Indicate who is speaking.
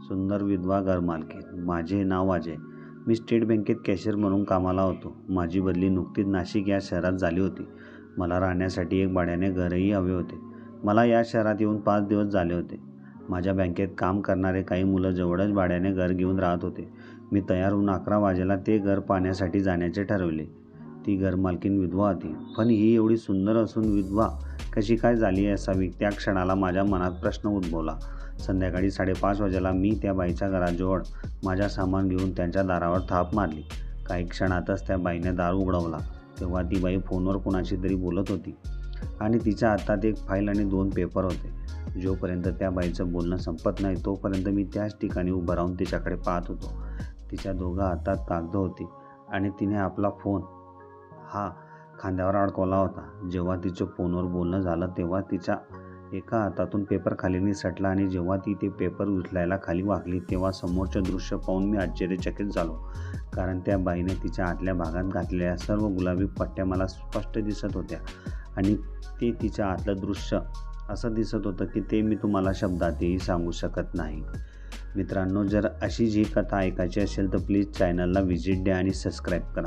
Speaker 1: सुंदर विधवा घरमालकीण. माझे नाव अजय. मी स्टेट बँकेत कॅशियर म्हणून कामाला होतो. माझी बदली नुकतीच नाशिक या शहरात झाली होती. मला राहण्यासाठी एक भाड्याने घरही हवे होते. मला या शहरात येऊन 5 दिवस झाले होते. माझ्या बँकेत काम करणारे काही मुलं जवळच भाड्याने घर घेऊन राहत होते. मी तयार होऊन 11 वाजेला ते घर पाहण्यासाठी जाण्याचे ठरवले. ती घरमालकीण विधवा होती. पण ही एवढी सुंदर असून विधवा कशी काय झाली असावी? त्या क्षणाला माझ्या मनात प्रश्न उद्भवला. संध्याकाळी 5:30 वाजेला मी त्या बाईच्या घराजवळ माझा सामान घेऊन त्यांच्या दारावर थाप मारली. काही क्षणातच त्या बाईने दार उघडवला. तेव्हा ती बाई फोनवर कुणाशी तरी बोलत होती आणि तिच्या हातात एक फाईल आणि 2 पेपर होते. जोपर्यंत त्या बाईचं बोलणं संपत नाही तोपर्यंत मी त्याच ठिकाणी उभं राहून तिच्याकडे पाहत होतो. तिच्या दोघा हातात कागदं होती आणि तिने आपला फोन खांद्यावर अडकवला होता. जेव्हा तिचं फोनवर बोलणं झालं तेव्हा तिच्या एका हातातून पेपर खाली निसटला आणि जेव्हा ती ते पेपर उचलायला खाली वाकली तेव्हा समोरचं दृश्य पाहून मी आश्चर्यचकित झालो. कारण त्या बाईने तिच्या आतल्या भागात घातलेल्या सर्व गुलाबी पट्ट्या मला स्पष्ट दिसत होत्या आणि ते तिच्या आतलं दृश्य असं दिसत होतं की ते मी तुम्हाला शब्दातही सांगू शकत नाही. मित्रांनो, जर अशीच ही कथा ऐकायची असेल तर प्लीज चॅनलला व्हिजिट द्या आणि सबस्क्राईब करा.